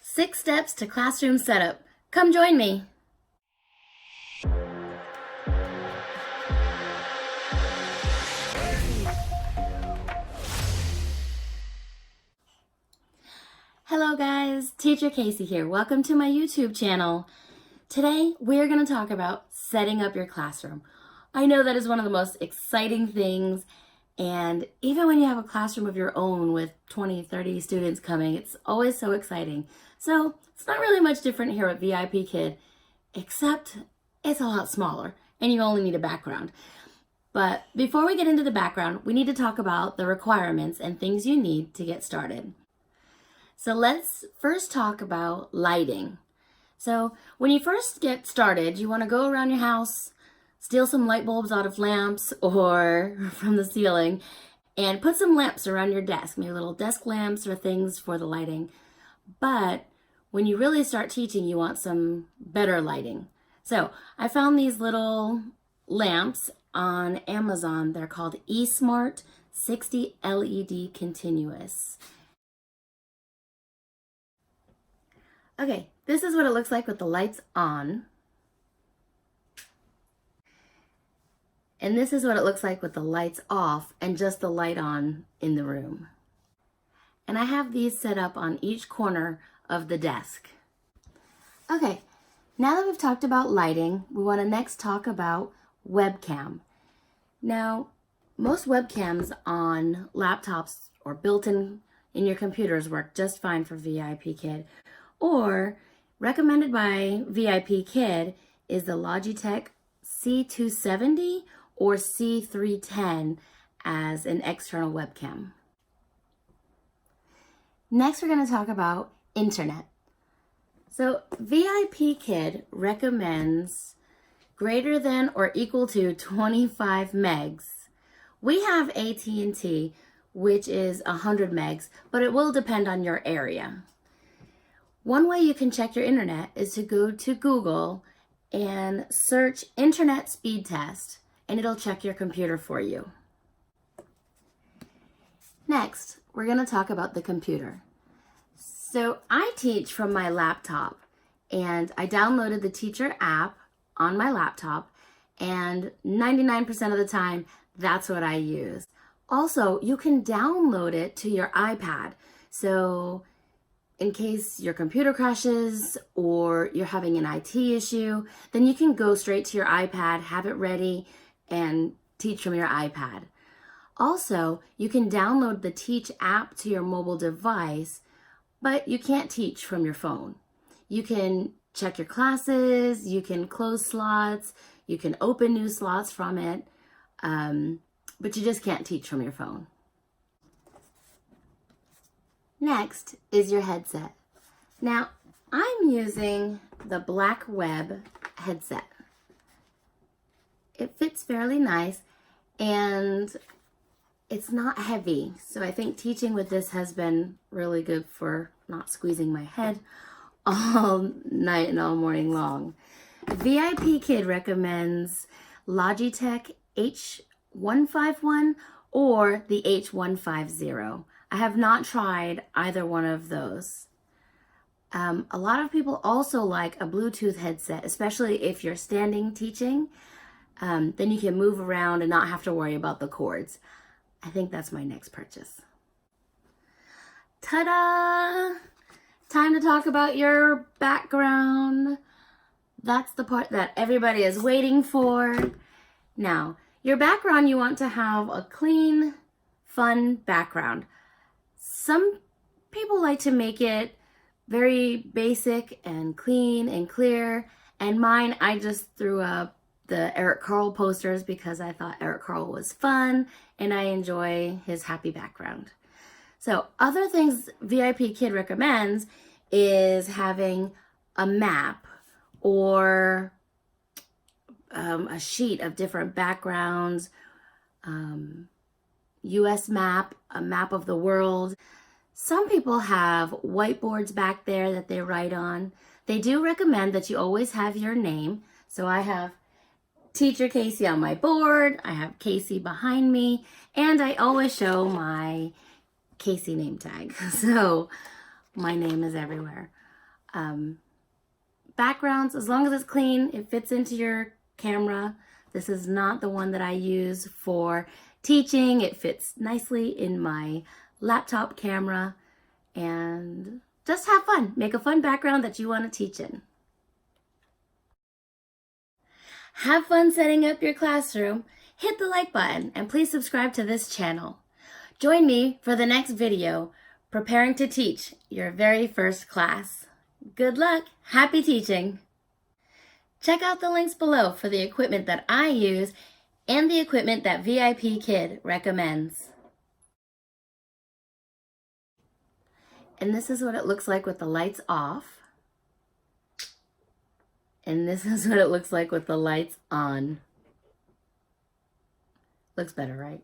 6 steps to classroom setup. Come join me. Hello guys, Teacher Kasie here. Welcome to my YouTube channel. Today we're going to talk about setting up your classroom. I know that is one of the most exciting things, and even when you have a classroom of your own with 20, 30 students coming, it's always so exciting. So it's not really much different here at VIPKID, except it's a lot smaller and you only need a background. But before we get into the background, we need to talk about the requirements and things you need to get started. So let's first talk about lighting. So when you first get started, you want to go around your house, steal some light bulbs out of lamps or from the ceiling, and put some lamps around your desk, maybe little desk lamps or things for the lighting. But when you really start teaching, you want some better lighting. So I found these little lamps on Amazon. They're called Emart 60 LED continuous. Okay, this is what it looks like with the lights on. And this is what it looks like with the lights off and just the light on in the room. And I have these set up on each corner of the desk. Okay, now that we've talked about lighting, we want to next talk about webcam. Now, most webcams on laptops or built-in your computers work just fine for VIPKID. Or, recommended by VIPKID is the Logitech C270 or C310 as an external webcam. Next, we're going to talk about internet. So VIPKID recommends greater than or equal to 25 megs. We have AT&T, which is 100 megs, but it will depend on your area. One way you can check your internet is to go to Google and search internet speed test, and it'll check your computer for you. Next, we're going to talk about the computer. So I teach from my laptop, and I downloaded the teacher app on my laptop, and 99% of the time, that's what I use. Also, you can download it to your iPad. So in case your computer crashes or you're having an IT issue, then you can go straight to your iPad, have it ready, and teach from your iPad. Also, you can download the Teach app to your mobile device, but you can't teach from your phone. You can check your classes, you can close slots, you can open new slots from it, but you just can't teach from your phone. Next is your headset. Now, I'm using the Black Web headset. It fits fairly nice and it's not heavy, so I think teaching with this has been really good for not squeezing my head all night and all morning long. VIPKID recommends Logitech H151 or the H150. I have not tried either one of those. A lot of people also like a Bluetooth headset, especially if you're standing teaching. Then you can move around and not have to worry about the cords. I think that's my next purchase. Ta-da! Time to talk about your background. That's the part that everybody is waiting for. Now, your background, you want to have a clean, fun background. Some people like to make it very basic and clean and clear, and mine, I just threw up the Eric Carle posters because I thought Eric Carle was fun and I enjoy his happy background. So other things VIPKID recommends is having a map or a sheet of different backgrounds, US map, a map of the world. Some people have whiteboards back there that they write on. They do recommend that you always have your name. So I have Teacher Kasie on my board, I have Kasie behind me, and I always show my Kasie name tag. So my name is everywhere. backgrounds. As long as it's clean, it fits into your camera. This is not the one that I use for teaching. It fits nicely in my laptop camera, and just have fun. Make a fun background that you want to teach in. Have fun setting up your classroom. Hit the like button and please subscribe to this channel. Join me for the next video, preparing to teach your very first class. Good luck. Happy teaching. Check out the links below for the equipment that I use and the equipment that VIPKID recommends. And this is what it looks like with the lights off. And this is what it looks like with the lights on. Looks better, right?